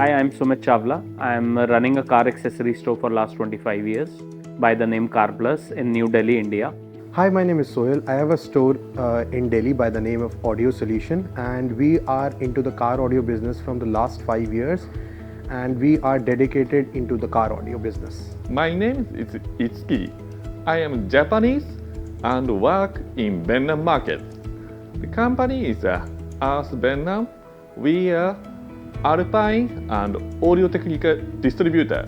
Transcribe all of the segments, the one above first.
Hi, I'm Sumit Chawla. I'm running a car accessory store for last 25 years by the name Car Plus in New Delhi, India. Hi, my name is Sohil. I have a store in Delhi by the name of Audio Solution, and we are into the car audio business from the last 5 years, and we are dedicated into the car audio business. My name is Itsuki. I am Japanese and work in Vietnam market. The company is Earth Vietnam. We are Alpine and audio technical distributor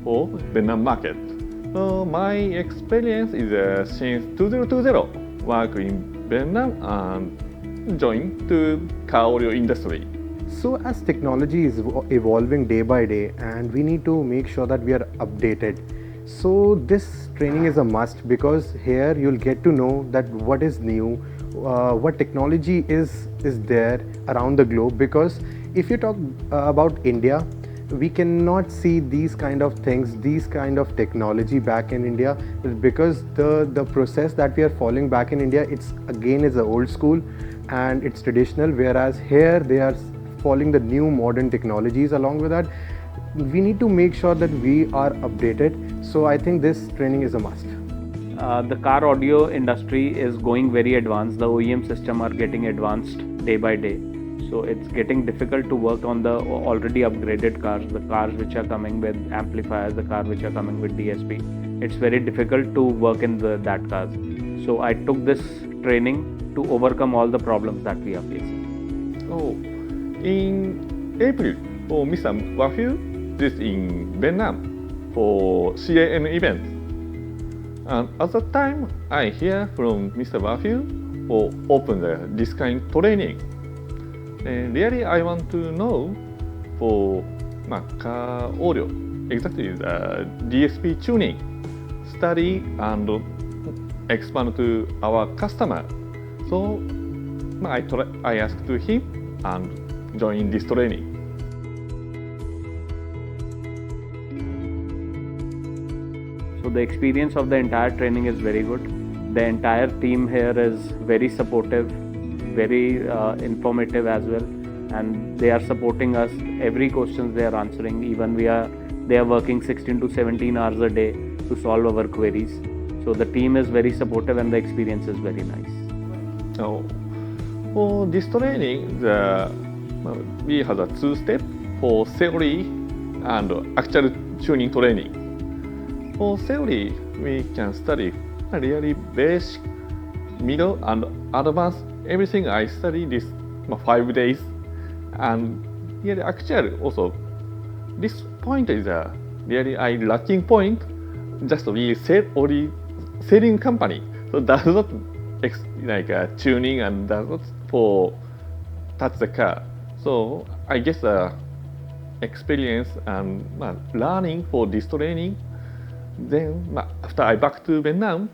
for Vietnam market. So my experience is since 2020 work in Vietnam and joined to car audio industry. So, as technology is evolving day by day, and we need to make sure that we are updated. So, this training is a must because here you'll get to know that what is new, what technology is there around the globe. Because if you talk about India, we cannot see these kind of things, these kind of technology back in India, because the process that we are following back in India, it's again is a old school and it's traditional, whereas here they are following the new modern technologies. Along with that, we need to make sure that we are updated. So I think this training is a must. The car audio industry is going very advanced. The OEM system are getting advanced day by day. So it's getting difficult to work on the already upgraded cars, the cars which are coming with amplifiers, the cars which are coming with DSP. It's very difficult to work in that cars. So I took this training to overcome all the problems that we are facing. Oh, in April for Mr. Wafil, this in Vietnam for CAN event. And at that time, I hear from Mr. Wafil for open this kind of training. And really, I want to know for car audio, exactly the DSP tuning, study and expand to our customer. So I asked to him and join this training. So the experience of the entire training is very good. The entire team here is very supportive, very informative as well, and they are supporting us. Every question they are answering. Even they are working 16 to 17 hours a day to solve our queries. So the team is very supportive and the experience is very nice. So for this training, we have a two-step for theory and actual tuning training. For theory, we can study really basic, middle, and advanced. Everything I study this 5 days, and really actually also this point is a really I lacking point. Just we selling company, so does not like tuning and does not for touch the car. So I guess experience and learning for this training. Then after I back to Vietnam,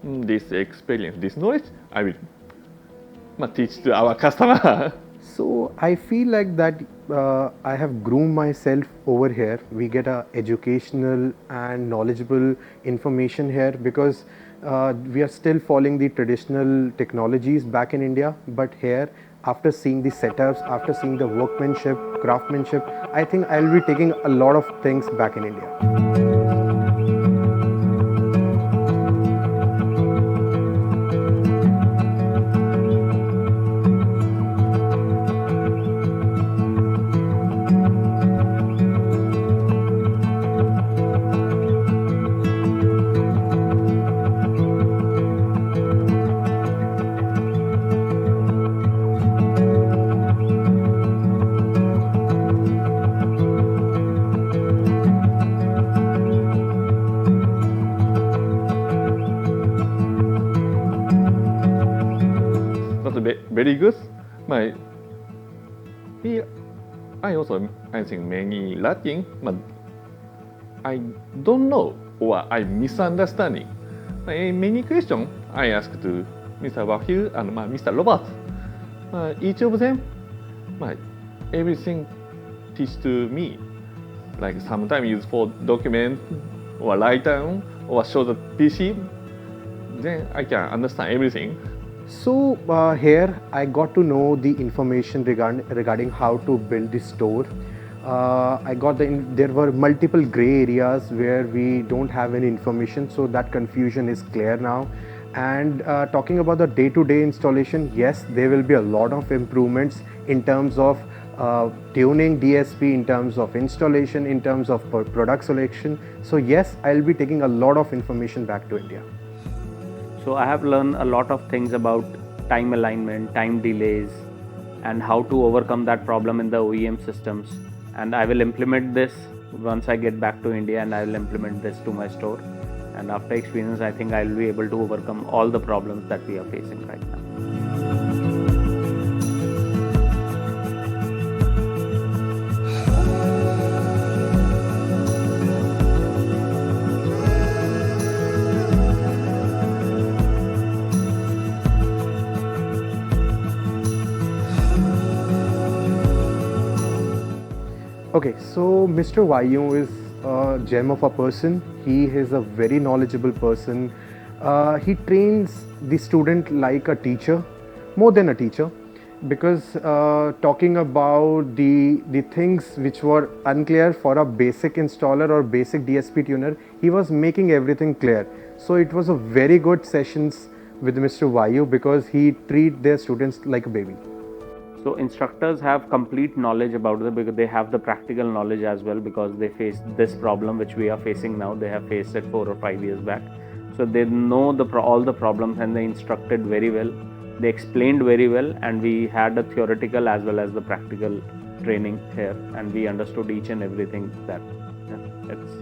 this experience, this knowledge, I will teach to our customer. So I feel like that I have groomed myself over here. We get educational and knowledgeable information here because we are still following the traditional technologies back in India. But here, after seeing the setups, after seeing the workmanship, craftsmanship, I think I'll be taking a lot of things back in India. That's very good. I think many Latin, but I don't know or I misunderstanding. Many questions I asked to Mr. Wahil and Mr. Robert. Each of them, everything teach to me. Like sometimes use for document or write down or show the PC. Then I can understand everything. So here I got to know the information regarding how to build the store. I got there were multiple gray areas where we don't have any information, so that confusion is clear now. And talking about the day-to-day installation, yes, there will be a lot of improvements in terms of tuning DSP, in terms of installation, in terms of product selection. So yes, I'll be taking a lot of information back to India. So I have learned a lot of things about time alignment, time delays, and how to overcome that problem in the OEM systems. And I will implement this once I get back to India, and I will implement this to my store. And after experience, I think I will be able to overcome all the problems that we are facing right now. Okay, so Mr. Vayu is a gem of a person. He is a very knowledgeable person. He trains the student like a teacher, more than a teacher, because talking about the things which were unclear for a basic installer or basic DSP tuner, he was making everything clear. So it was a very good sessions with Mr. Vayu because he treat their students like a baby. So instructors have complete knowledge about it because they have the practical knowledge as well, because they faced this problem which we are facing now. They have faced it 4 or 5 years back. So they know all the problems, and they instructed very well. They explained very well, and we had a theoretical as well as the practical training here, and we understood each and everything that it's.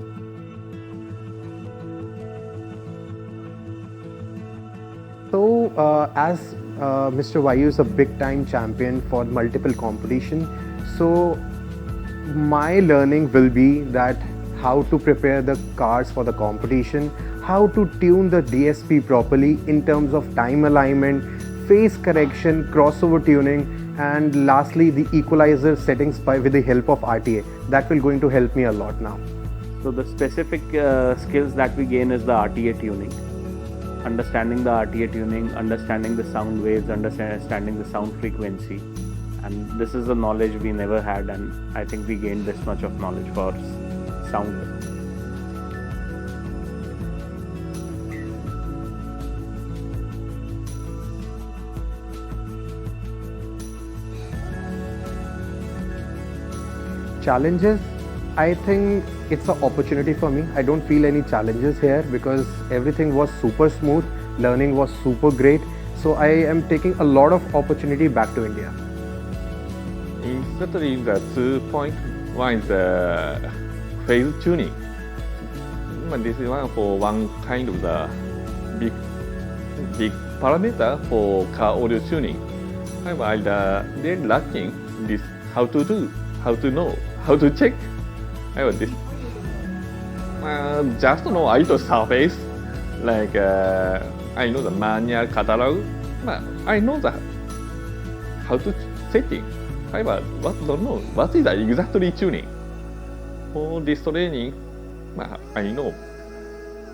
So as Mr. Vayu is a big time champion for multiple competition, so my learning will be that how to prepare the cars for the competition, how to tune the DSP properly in terms of time alignment, phase correction, crossover tuning, and lastly the equalizer settings with the help of RTA. That will going to help me a lot now. So the specific skills that we gain is the RTA tuning. Understanding the RTA tuning, understanding the sound waves, understanding the sound frequency, and this is a knowledge we never had, and I think we gained this much of knowledge for sound. Challenges, I think it's an opportunity for me. I don't feel any challenges here because everything was super smooth, learning was super great. So I am taking a lot of opportunity back to India. Exactly the 2 point. One is the phase tuning. This is one kind of the big parameter for car audio tuning. While they're lacking this how to do, how to know, how to check. This just know auto surface, like I know the manual catalog, but I know the how to setting. However, don't know what is the exactly tuning. For this training, I know.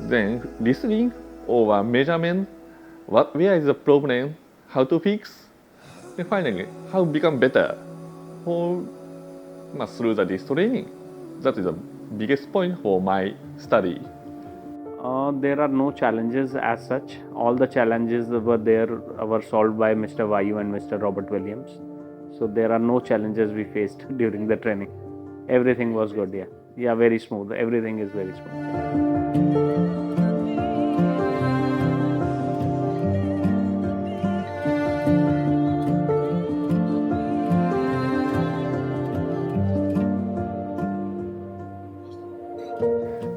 Then listening over measurement, where is the problem, how to fix, and finally how become better. Through this training, that is the biggest point for my study. There are no challenges as such. All the challenges were solved by Mr. Vayu and Mr. Robert Williams. So there are no challenges we faced during the training. Everything was good, yeah, very smooth. Everything is very smooth.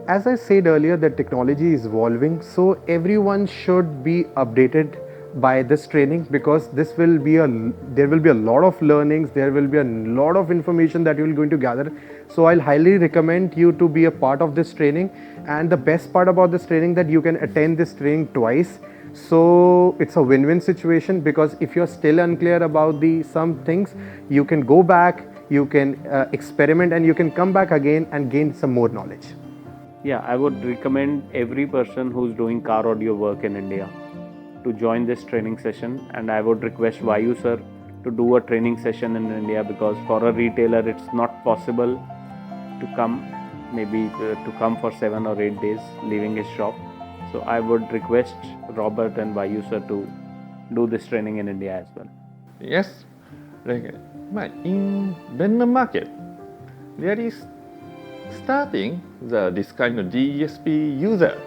As I said earlier, that technology is evolving, so everyone should be updated by this training because there will be a lot of learnings, there will be a lot of information that you are going to gather. So I'll highly recommend you to be a part of this training, and the best part about this training that you can attend this training twice. So it's a win-win situation because if you're still unclear about some things, you can go back, you can experiment, and you can come back again and gain some more knowledge. Yeah, I would recommend every person who's doing car audio work in India to join this training session, and I would request Vayu sir to do a training session in India, because for a retailer it's not possible to come, maybe to come for 7 or 8 days leaving his shop. So I would request Robert and Vayu sir to do this training in India as well. Yes, like in Vietnam market, there is starting this kind of DSP user,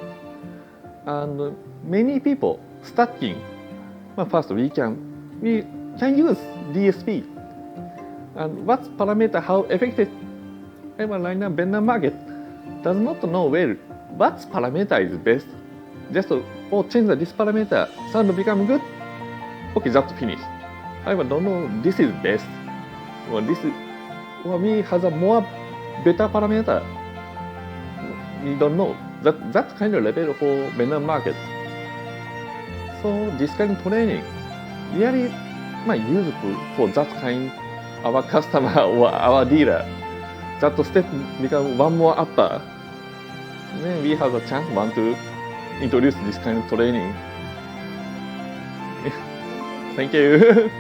and many people starting. First we can use DSP, and what parameter, how effective. Right now, Vietnam market does not know well what parameter is best. Just change this parameter, sound become good. Okay, that's finished. I don't know this is best, or this is, or we has a more better parameter. We don't know that kind of level for Vietnam market. So this kind of training really useful for that kind our customer or our dealer. That step become one more upper. Then we have a chance to introduce this kind of training. Thank you.